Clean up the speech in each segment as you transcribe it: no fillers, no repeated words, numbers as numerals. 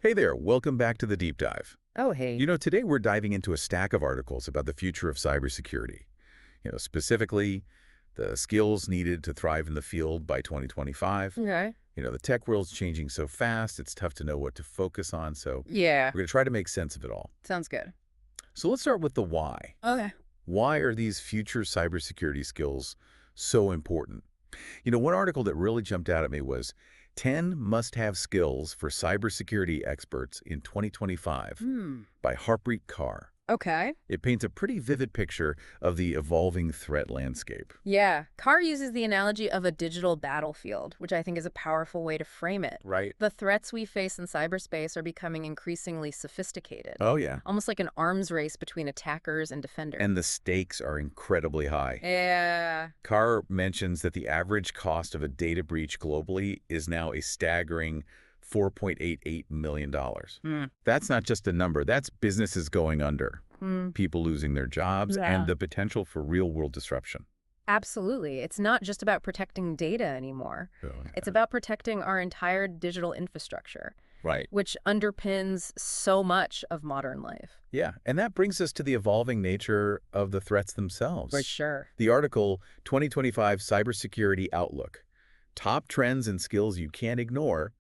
Hey there, welcome back to the deep dive. Oh, hey. Today we're diving into a stack of articles about the future of cybersecurity. Specifically, the skills needed to thrive in the field by 2025. Okay. The tech world's changing so fast, it's tough to know what to focus on, so Yeah, we're going to try to make sense of it all. sounds good. So let's start with the why. Okay. Why are these future cybersecurity skills so important? One article that really jumped out at me was 10 must-have skills for cybersecurity experts in 2025 Hmm. by Harpreet Kaur. Okay. It paints a pretty vivid picture of the evolving threat landscape. Yeah. Carr uses the analogy of a digital battlefield, which I think is a powerful way to frame it. Right. The threats we face in cyberspace are becoming increasingly sophisticated, Oh, yeah. almost like an arms race between attackers and defenders. And the stakes are incredibly high. Yeah. Kaur mentions that the average cost of a data breach globally is now a staggering $4.88 million. Hmm. That's not just a number, that's businesses going under, Hmm. people losing their jobs, Yeah. and the potential for real-world disruption. Absolutely. It's not just about protecting data anymore. Oh, It's about protecting our entire digital infrastructure, right. which underpins so much of modern life. Yeah, and that brings us to the evolving nature of the threats themselves. For sure. The article, 2025 Cybersecurity Outlook, Top Trends and Skills You Can't Ignore,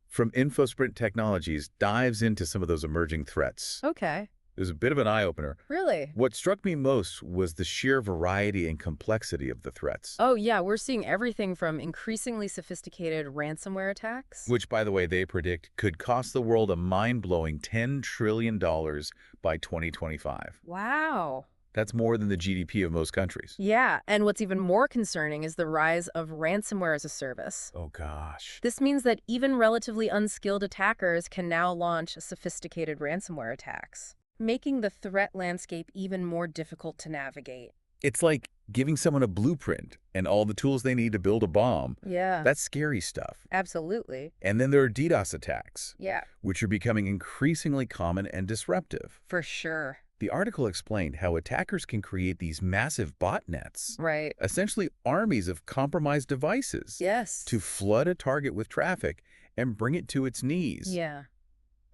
from InfoSprint Technologies, dives into some of those emerging threats. Okay. It was a bit of an eye-opener. Really? What struck me most was the sheer variety and complexity of the threats, Oh, yeah, we're seeing everything from increasingly sophisticated ransomware attacks. which, by the way, they predict could cost the world a mind-blowing $10 trillion by 2025. Wow. That's more than the GDP of most countries. Yeah, and what's even more concerning is the rise of ransomware as a service. Oh, gosh. This means that even relatively unskilled attackers can now launch sophisticated ransomware attacks, making the threat landscape even more difficult to navigate. It's like giving someone a blueprint and all the tools they need to build a bomb. Yeah, That's scary stuff. absolutely. And then there are DDoS attacks, Yeah, which are becoming increasingly common and disruptive. for sure. The article explained how attackers can create these massive botnets, Right. essentially armies of compromised devices, Yes. to flood a target with traffic and bring it to its knees. Yeah.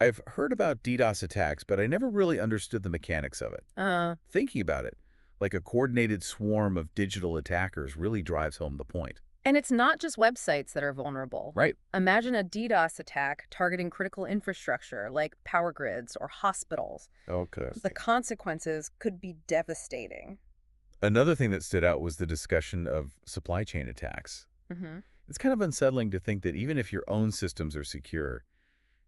I've heard about DDoS attacks, but I never really understood the mechanics of it. Thinking about it, like a coordinated swarm of digital attackers really drives home the point. And it's not just websites that are vulnerable. Right. Imagine a DDoS attack targeting critical infrastructure like power grids or hospitals. Okay. The consequences could be devastating. Another thing that stood out was the discussion of supply chain attacks. Hmm. It's kind of unsettling to think that even if your own systems are secure,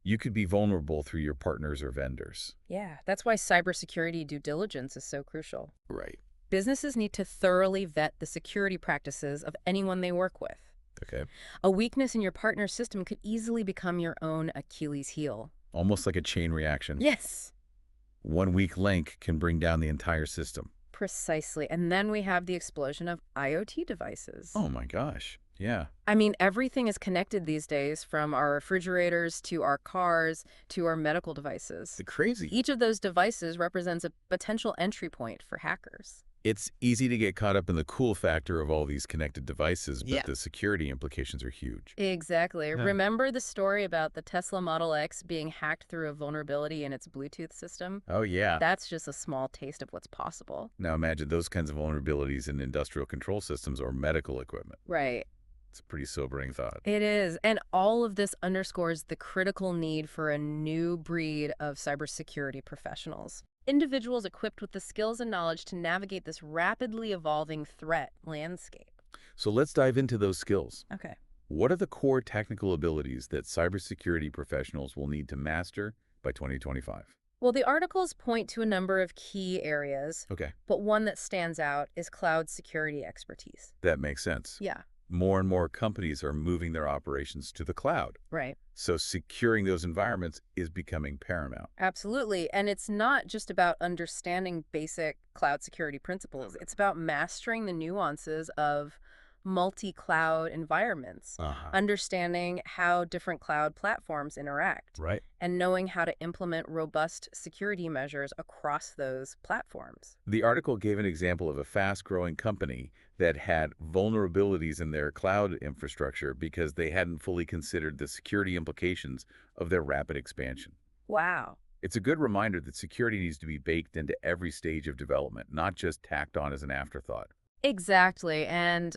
you could be vulnerable through your partners or vendors. Yeah, that's why cybersecurity due diligence is so crucial. Right. Businesses need to thoroughly vet the security practices of anyone they work with. Okay. A weakness in your partner's system could easily become your own Achilles heel. Almost like a chain reaction. Yes, One weak link can bring down the entire system. precisely. And then we have the explosion of IoT devices. Oh my gosh. Yeah. I mean, everything is connected these days, from our refrigerators to our cars to our medical devices. It's crazy. Each of those devices represents a potential entry point for hackers. It's easy to get caught up in the cool factor of all these connected devices, but Yeah. the security implications are huge. Exactly. Yeah. Remember the story about the Tesla Model X being hacked through a vulnerability in its Bluetooth system? Oh, yeah. That's just a small taste of what's possible. Now imagine those kinds of vulnerabilities in industrial control systems or medical equipment. Right. It's a pretty sobering thought. It is. And all of this underscores the critical need for a new breed of cybersecurity professionals. Individuals equipped with the skills and knowledge to navigate this rapidly evolving threat landscape. So let's dive into those skills. Okay. What are the core technical abilities that cybersecurity professionals will need to master by 2025? Well, the articles point to a number of key areas, Okay, but one that stands out is cloud security expertise. that makes sense. Yeah, More and more companies are moving their operations to the cloud. right. So securing those environments is becoming paramount. Absolutely. And it's not just about understanding basic cloud security principles. It's about mastering the nuances of multi-cloud environments, Uh-huh. understanding how different cloud platforms interact, Right. and knowing how to implement robust security measures across those platforms. The article gave an example of a fast-growing company that had vulnerabilities in their cloud infrastructure because they hadn't fully considered the security implications of their rapid expansion. Wow. It's a good reminder that security needs to be baked into every stage of development, not just tacked on as an afterthought. Exactly. And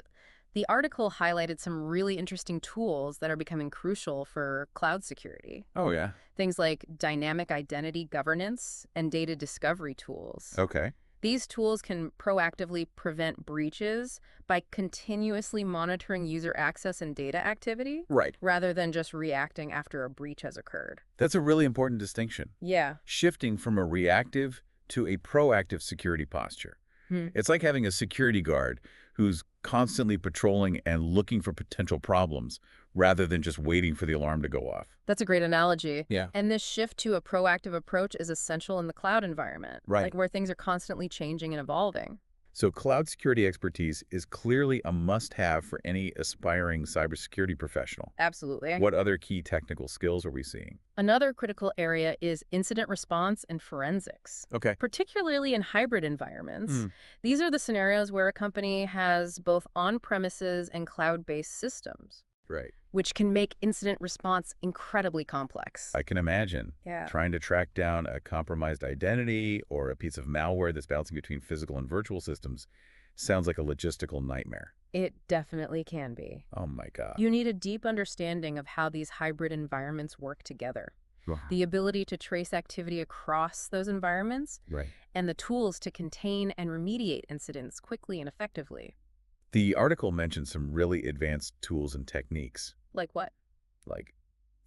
the article highlighted some really interesting tools that are becoming crucial for cloud security. Oh, yeah. Things like dynamic identity governance and data discovery tools. Okay. These tools can proactively prevent breaches by continuously monitoring user access and data activity Right. rather than just reacting after a breach has occurred. That's a really important distinction. Yeah. Shifting from a reactive to a proactive security posture. Hmm. It's like having a security guard who's constantly patrolling and looking for potential problems rather than just waiting for the alarm to go off. That's a great analogy. Yeah. And this shift to a proactive approach is essential in the cloud environment, Right. like where things are constantly changing and evolving. So cloud security expertise is clearly a must-have for any aspiring cybersecurity professional. Absolutely. What other key technical skills are we seeing? Another critical area is incident response and forensics. Okay. Particularly in hybrid environments. Mm. These are the scenarios where a company has both on-premises and cloud-based systems, Right. which can make incident response incredibly complex. I can imagine Yeah. trying to track down a compromised identity or a piece of malware that's bouncing between physical and virtual systems sounds like a logistical nightmare. It definitely can be. Oh my God. You need a deep understanding of how these hybrid environments work together, Wow. the ability to trace activity across those environments, Right. and the tools to contain and remediate incidents quickly and effectively. The article mentioned some really advanced tools and techniques, Like what? like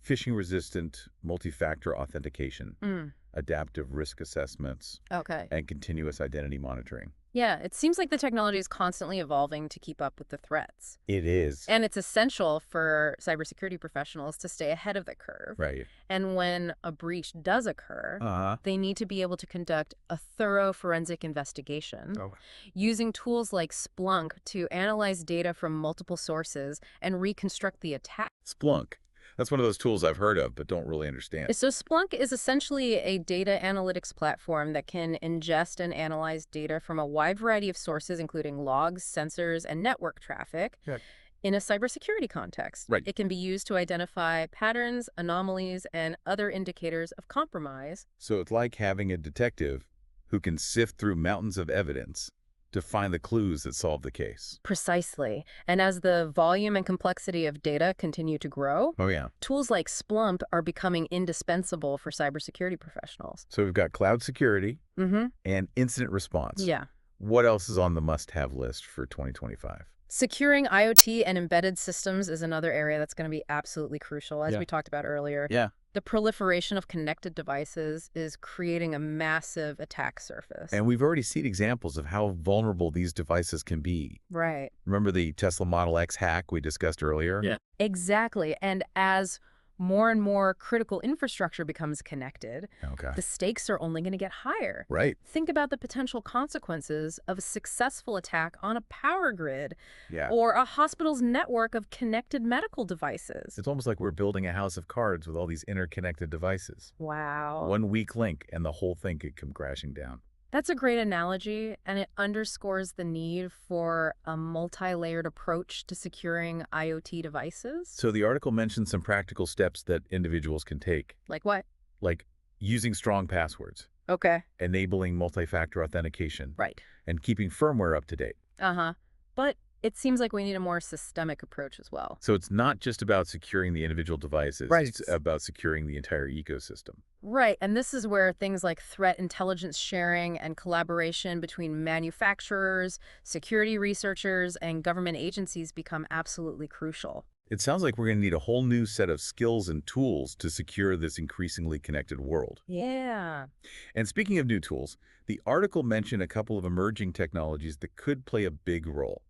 phishing-resistant multi-factor authentication, adaptive risk assessments, Okay. and continuous identity monitoring. Yeah, it seems like the technology is constantly evolving to keep up with the threats. It is. And it's essential for cybersecurity professionals to stay ahead of the curve. Right. And when a breach does occur, Uh-huh. they need to be able to conduct a thorough forensic investigation Oh. using tools like Splunk to analyze data from multiple sources and reconstruct the attack. Splunk. That's one of those tools I've heard of but don't really understand. So Splunk is essentially a data analytics platform that can ingest and analyze data from a wide variety of sources, including logs, sensors, and network traffic. Yeah. In a cybersecurity context. Right. It can be used to identify patterns, anomalies, and other indicators of compromise. So it's like having a detective who can sift through mountains of evidence to find the clues that solve the case. Precisely. And as the volume and complexity of data continue to grow, Oh, yeah. tools like Splunk are becoming indispensable for cybersecurity professionals. So we've got cloud security Mm-hmm. and incident response. Yeah. What else is on the must-have list for 2025? Securing IoT and embedded systems is another area that's going to be absolutely crucial, as Yeah. we talked about earlier. Yeah. The proliferation of connected devices is creating a massive attack surface. And we've already seen examples of how vulnerable these devices can be. Right. Remember the Tesla Model X hack we discussed earlier? Yeah. Exactly. And as more and more critical infrastructure becomes connected, Okay. the stakes are only going to get higher. Right. Think about the potential consequences of a successful attack on a power grid Yeah. or a hospital's network of connected medical devices. It's almost like we're building a house of cards with all these interconnected devices. Wow. One weak link and the whole thing could come crashing down. That's a great analogy, and it underscores the need for a multi-layered approach to securing IoT devices. So the article mentions some practical steps that individuals can take, Like what? like using strong passwords, Okay. enabling multi-factor authentication, Right. and keeping firmware up to date. Uh-huh. But it seems like we need a more systemic approach as well. So it's not just about securing the individual devices, Right. It's about securing the entire ecosystem. Right, and this is where things like threat intelligence sharing and collaboration between manufacturers, security researchers, and government agencies become absolutely crucial. It sounds like we're going to need a whole new set of skills and tools to secure this increasingly connected world. Yeah. And speaking of new tools, the article mentioned a couple of emerging technologies that could play a big role: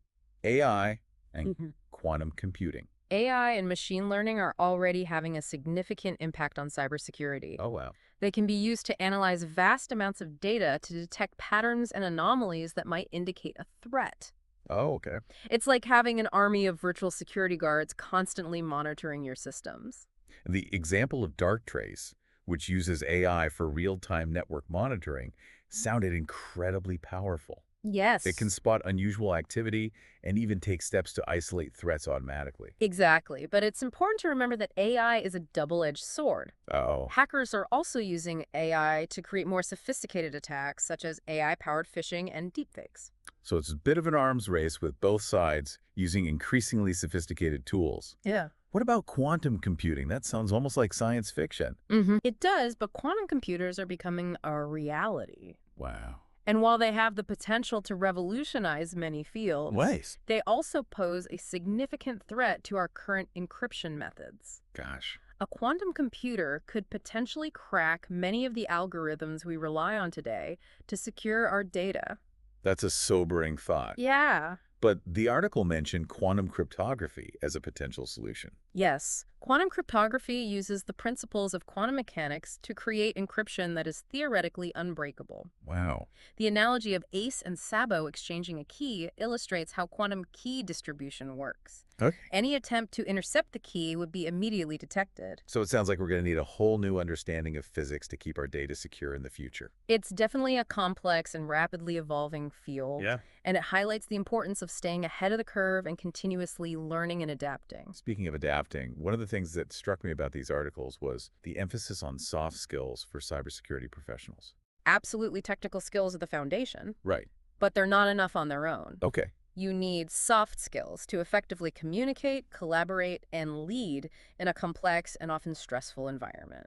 AI and quantum computing. AI and machine learning are already having a significant impact on cybersecurity. Oh, wow. They can be used to analyze vast amounts of data to detect patterns and anomalies that might indicate a threat. Oh, okay. It's like having an army of virtual security guards constantly monitoring your systems. The example of Darktrace, which uses AI for real-time network monitoring, sounded incredibly powerful. It can Yes, spot unusual activity and even take steps to isolate threats automatically. exactly. But it's important to remember that AI is a double-edged sword. Oh, Hackers are also using AI to create more sophisticated attacks, such as AI-powered phishing and deepfakes. so it's a bit of an arms race with both sides using increasingly sophisticated tools. Yeah. What about quantum computing? That sounds almost like science fiction. It does, but quantum computers are becoming a reality. Wow. And while they have the potential to revolutionize many fields, Nice. they also pose a significant threat to our current encryption methods. Gosh. A quantum computer could potentially crack many of the algorithms we rely on today to secure our data. That's a sobering thought. Yeah. But the article mentioned quantum cryptography as a potential solution. Yes. Quantum cryptography uses the principles of quantum mechanics to create encryption that is theoretically unbreakable. Wow. The analogy of Ace and Sabo exchanging a key illustrates how quantum key distribution works. Okay. Any attempt to intercept the key would be immediately detected. So it sounds like we're going to need a whole new understanding of physics to keep our data secure in the future. It's definitely a complex and rapidly evolving field, Yeah. and it highlights the importance of staying ahead of the curve and continuously learning and adapting. Speaking of adapting, one of the things that struck me about these articles was the emphasis on soft skills for cybersecurity professionals. Absolutely, technical skills are the foundation, Right. but they're not enough on their own. Okay. You need soft skills to effectively communicate, collaborate, and lead in a complex and often stressful environment.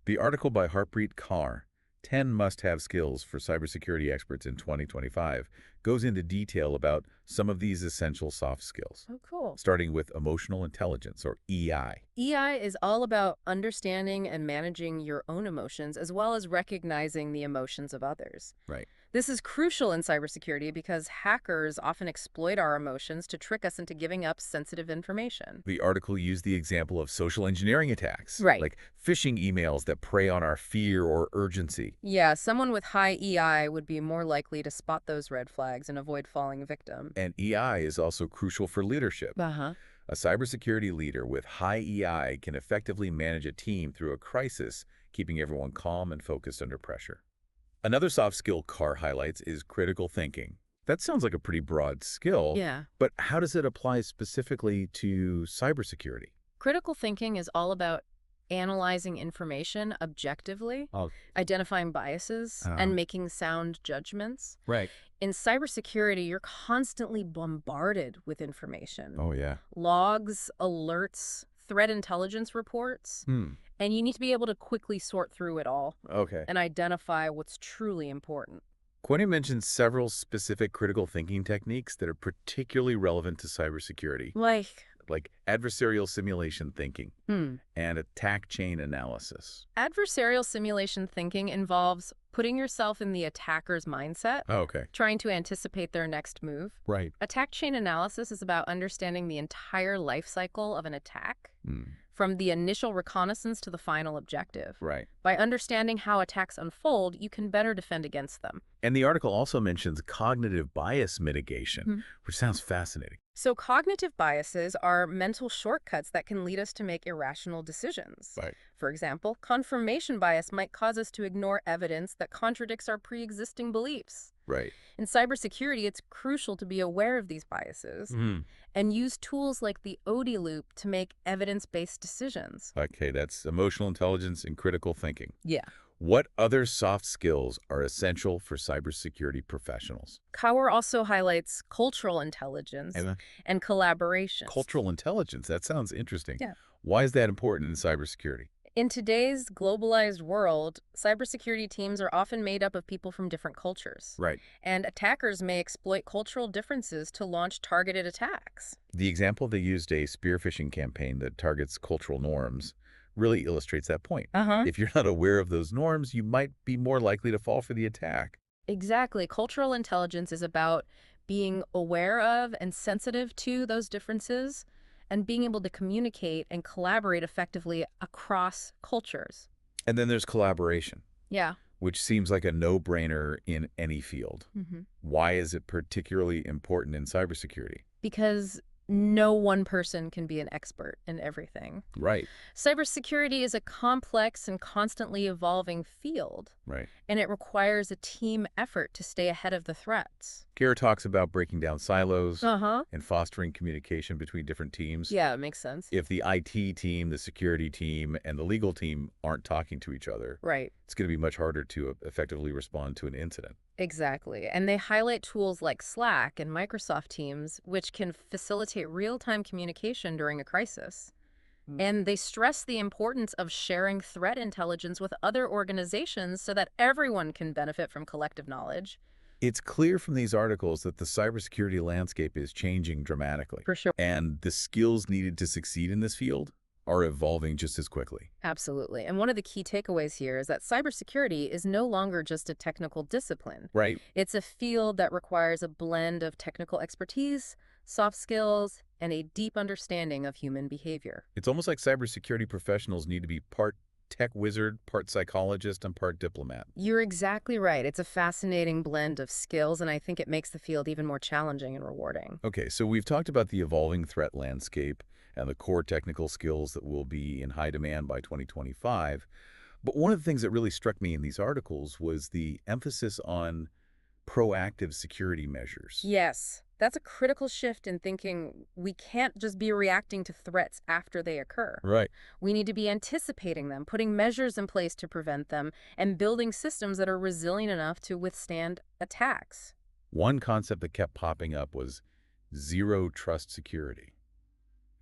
The article by Harpreet Kaur, 10 Must-Have Skills for Cybersecurity Experts in 2025, goes into detail about some of these essential soft skills, Oh, cool. starting with emotional intelligence, or EI. EI is all about understanding and managing your own emotions as well as recognizing the emotions of others. Right. This is crucial in cybersecurity because hackers often exploit our emotions to trick us into giving up sensitive information. The article used the example of social engineering attacks, Right. like phishing emails that prey on our fear or urgency. Yeah, someone with high EI would be more likely to spot those red flags and avoid falling victim. And EI is also crucial for leadership. Uh-huh. A cybersecurity leader with high EI can effectively manage a team through a crisis, keeping everyone calm and focused under pressure. Another soft skill Carr highlights is critical thinking. That sounds like a pretty broad skill, Yeah. but how does it apply specifically to cybersecurity? Critical thinking is all about analyzing information objectively, Oh, identifying biases, and making sound judgments. right. In cybersecurity, you're constantly bombarded with information. Oh, yeah. Logs, alerts, threat intelligence reports, Hmm. and you need to be able to quickly sort through it all Okay. and identify what's truly important. Quinn mentions several specific critical thinking techniques that are particularly relevant to cybersecurity, like adversarial simulation thinking and attack chain analysis. Adversarial simulation thinking involves putting yourself in the attacker's mindset, Oh, okay. trying to anticipate their next move. Right. Attack chain analysis is about understanding the entire life cycle of an attack, Hmm. from the initial reconnaissance to the final objective. Right. By understanding how attacks unfold, you can better defend against them. And the article also mentions cognitive bias mitigation, Hmm. which sounds fascinating. So cognitive biases are mental shortcuts that can lead us to make irrational decisions. Right. For example, confirmation bias might cause us to ignore evidence that contradicts our pre-existing beliefs. Right. In cybersecurity, it's crucial to be aware of these biases and use tools like the OD loop to make evidence-based decisions. Okay, that's emotional intelligence and critical thinking. Yeah. What other soft skills are essential for cybersecurity professionals? Kaur also highlights cultural intelligence And and collaboration. cultural intelligence, that sounds interesting. Yeah. Why is that important in cybersecurity? In today's globalized world, cybersecurity teams are often made up of people from different cultures. Right. And attackers may exploit cultural differences to launch targeted attacks. The example they used, a spear phishing campaign that targets cultural norms, really illustrates that point. Uh-huh. If you're not aware of those norms, you might be more likely to fall for the attack. Exactly. Cultural intelligence is about being aware of and sensitive to those differences and being able to communicate and collaborate effectively across cultures. And then there's collaboration. Yeah. which seems like a no-brainer in any field. Hmm. Why is it particularly important in cybersecurity? Because no one person can be an expert in everything. Right, Cybersecurity is a complex and constantly evolving field, right. and it requires a team effort to stay ahead of the threats. Gare talks about breaking down silos Uh-huh. and fostering communication between different teams. Yeah, it makes sense. If the IT team, the security team, and the legal team aren't talking to each other, Right. it's going to be much harder to effectively respond to an incident. Exactly. And they highlight tools like Slack and Microsoft Teams, which can facilitate real-time communication during a crisis. And they stress the importance of sharing threat intelligence with other organizations so that everyone can benefit from collective knowledge. It's clear from these articles that the cybersecurity landscape is changing dramatically, For sure. and the skills needed to succeed in this field are evolving just as quickly. Absolutely. And one of the key takeaways here is that cybersecurity is no longer just a technical discipline. Right. It's a field that requires a blend of technical expertise, soft skills, and a deep understanding of human behavior. It's almost like cybersecurity professionals need to be part tech wizard, part psychologist, and part diplomat. You're exactly right. It's a fascinating blend of skills, and I think it makes the field even more challenging and rewarding. Okay, so we've talked about the evolving threat landscape and the core technical skills that will be in high demand by 2025. But one of the things that really struck me in these articles was the emphasis on proactive security measures. Yes, that's a critical shift in thinking. We can't just be reacting to threats after they occur. Right. We need to be anticipating them, putting measures in place to prevent them, and building systems that are resilient enough to withstand attacks. One concept that kept popping up was zero trust security.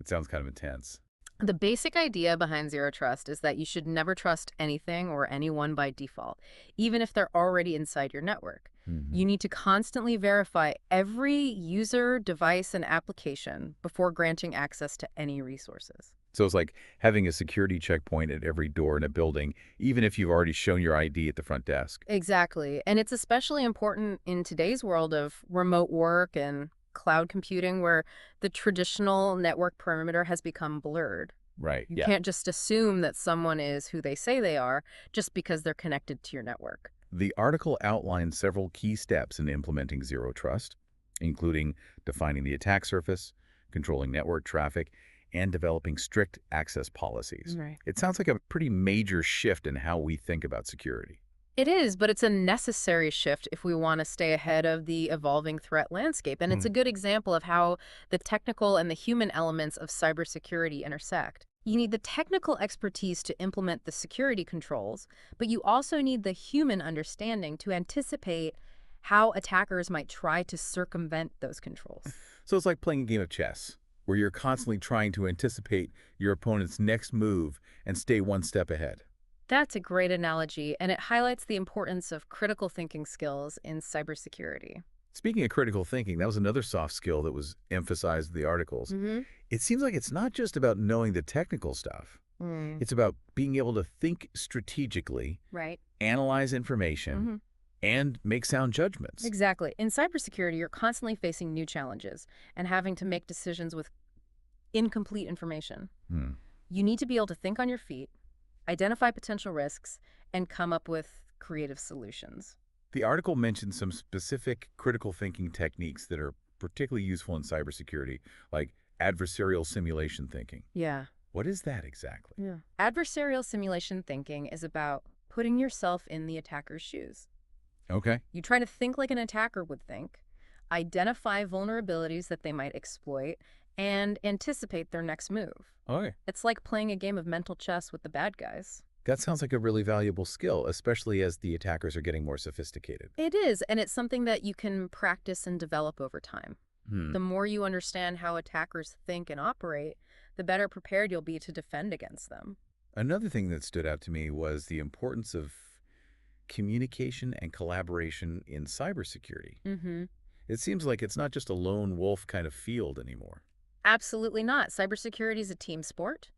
It sounds kind of intense. The basic idea behind zero trust is that you should never trust anything or anyone by default, even if they're already inside your network. You need to constantly verify every user, device, and application before granting access to any resources. So it's like having a security checkpoint at every door in a building, even if you've already shown your ID at the front desk. Exactly. And it's especially important in today's world of remote work and cloud computing, where the traditional network perimeter has become blurred. Right, You yeah. can't just assume that someone is who they say they are just because they're connected to your network. The article outlines several key steps in implementing zero trust, including defining the attack surface, controlling network traffic, and developing strict access policies. Right. It sounds like a pretty major shift in how we think about security. It is, but it's a necessary shift if we want to stay ahead of the evolving threat landscape. And it's a good example of how the technical and the human elements of cybersecurity intersect. You need the technical expertise to implement the security controls, but you also need the human understanding to anticipate how attackers might try to circumvent those controls. So it's like playing a game of chess, where you're constantly trying to anticipate your opponent's next move and stay one step ahead. That's a great analogy, and it highlights the importance of critical thinking skills in cybersecurity. Speaking of critical thinking, that was another soft skill that was emphasized in the articles. It seems like it's not just about knowing the technical stuff. It's about being able to think strategically, Right. analyze information, and make sound judgments. Exactly. In cybersecurity, you're constantly facing new challenges and having to make decisions with incomplete information. Hmm. You need to be able to think on your feet, identify potential risks, and come up with creative solutions. The article mentions some specific critical thinking techniques that are particularly useful in cybersecurity, like adversarial simulation thinking. Yeah. What is that exactly? Yeah. Adversarial simulation thinking is about putting yourself in the attacker's shoes. Okay. You try to think like an attacker would think, identify vulnerabilities that they might exploit, and anticipate their next move. Okay. It's like playing a game of mental chess with the bad guys. That sounds like a really valuable skill, especially as the attackers are getting more sophisticated. It is, and it's something that you can practice and develop over time. The more you understand how attackers think and operate, the better prepared you'll be to defend against them. Another thing that stood out to me was the importance of communication and collaboration in cybersecurity. It seems like it's not just a lone wolf kind of field anymore. Absolutely not. Cybersecurity is a team sport.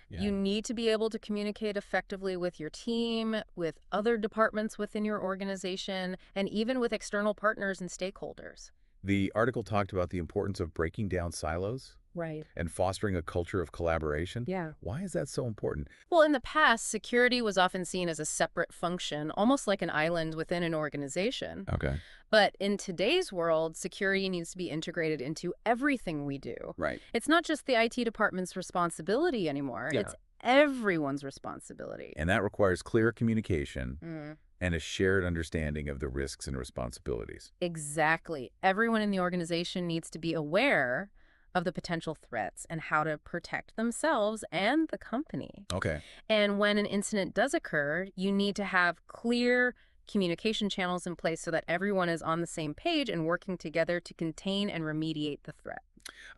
You need to be able to communicate effectively with your team, with other departments within your organization, and even with external partners and stakeholders. The article talked about the importance of breaking down silos, Right. and fostering a culture of collaboration. Yeah. Why is that so important? Well, in the past, security was often seen as a separate function, almost like an island within an organization. Okay. But in today's world, security needs to be integrated into everything we do. Right. It's not just the IT department's responsibility anymore. Yeah. It's everyone's responsibility. And that requires clear communication Mm. and a shared understanding of the risks and responsibilities. Exactly. Everyone in the organization needs to be aware of the potential threats and how to protect themselves and the company. Okay. And when an incident does occur, you need to have clear communication channels in place so that everyone is on the same page and working together to contain and remediate the threat.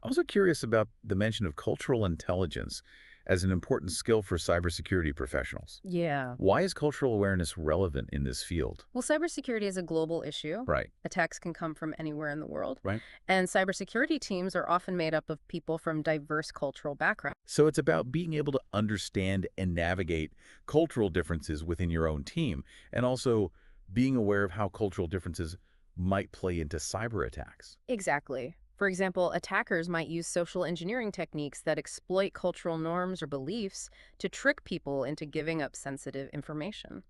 I'm also curious about the mention of cultural intelligence as an important skill for cybersecurity professionals. Yeah. Why is cultural awareness relevant in this field? Well, cybersecurity is a global issue. Right. Attacks can come from anywhere in the world. Right. And cybersecurity teams are often made up of people from diverse cultural backgrounds. So it's about being able to understand and navigate cultural differences within your own team, and also being aware of how cultural differences might play into cyber attacks. Exactly. For example, attackers might use social engineering techniques that exploit cultural norms or beliefs to trick people into giving up sensitive information.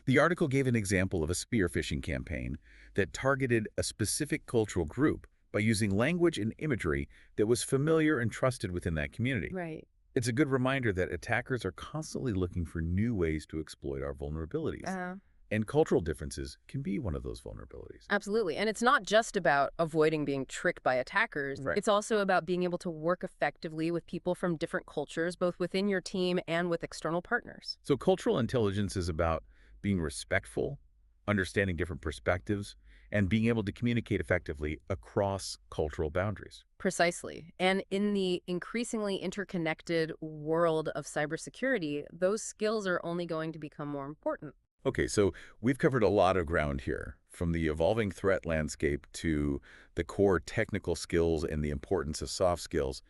The article gave an example of a spear phishing campaign that targeted a specific cultural group by using language and imagery that was familiar and trusted within that community. Right. It's a good reminder that attackers are constantly looking for new ways to exploit our vulnerabilities. And cultural differences can be one of those vulnerabilities. Absolutely. And it's not just about avoiding being tricked by attackers. Right. It's also about being able to work effectively with people from different cultures, both within your team and with external partners. So cultural intelligence is about being respectful, understanding different perspectives, and being able to communicate effectively across cultural boundaries. Precisely. And in the increasingly interconnected world of cybersecurity, those skills are only going to become more important. Okay, so we've covered a lot of ground here, from the evolving threat landscape to the core technical skills and the importance of soft skills.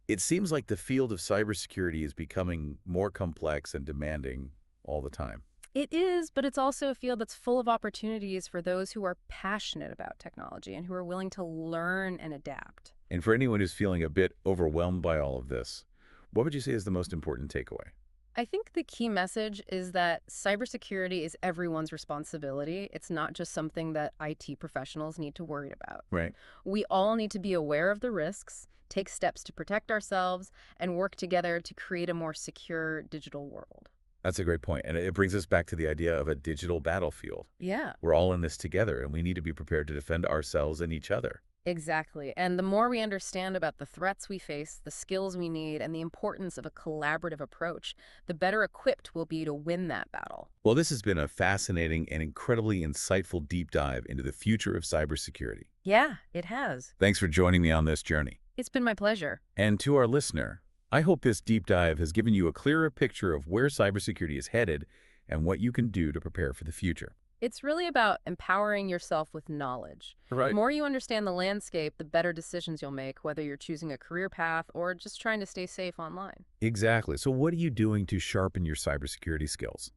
It seems like the field of cybersecurity is becoming more complex and demanding all the time. It is, but it's also a field that's full of opportunities for those who are passionate about technology and who are willing to learn and adapt. And for anyone who's feeling a bit overwhelmed by all of this, what would you say is the most important takeaway? I think the key message is that cybersecurity is everyone's responsibility. It's not just something that IT professionals need to worry about. Right. We all need to be aware of the risks, take steps to protect ourselves, and work together to create a more secure digital world. That's a great point. And it brings us back to the idea of a digital battlefield. Yeah, We're all in this together, and we need to be prepared to defend ourselves and each other. exactly. And the more we understand about the threats we face, the skills we need, and the importance of a collaborative approach, the better equipped we'll be to win that battle. Well, this has been a fascinating and incredibly insightful deep dive into the future of cybersecurity. Yeah, it has. Thanks for joining me on this journey. It's been my pleasure. And to our listener, I hope this deep dive has given you a clearer picture of where cybersecurity is headed and what you can do to prepare for the future. It's really about empowering yourself with knowledge. Right. The more you understand the landscape, the better decisions you'll make, whether you're choosing a career path or just trying to stay safe online. Exactly. So what are you doing to sharpen your cybersecurity skills?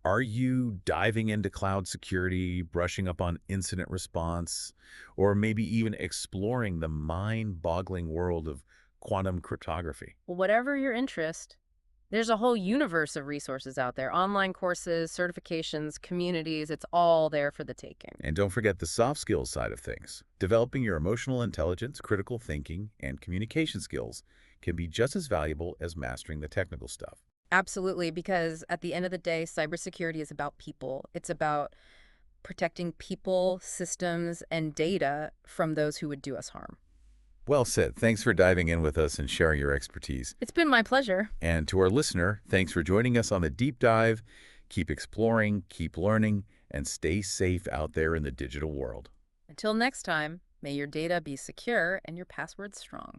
Are you diving into cloud security, brushing up on incident response, or maybe even exploring the mind-boggling world of quantum cryptography? Well, whatever your interest, there's a whole universe of resources out there. Online courses, certifications, communities, it's all there for the taking. And don't forget the soft skills side of things. Developing your emotional intelligence, critical thinking, and communication skills can be just as valuable as mastering the technical stuff. Absolutely, because at the end of the day, cybersecurity is about people. It's about protecting people, systems, and data from those who would do us harm. Well said. Thanks for diving in with us and sharing your expertise. It's been my pleasure. And to our listener, thanks for joining us on the deep dive. Keep exploring, keep learning, and stay safe out there in the digital world. Until next time, may your data be secure and your passwords strong.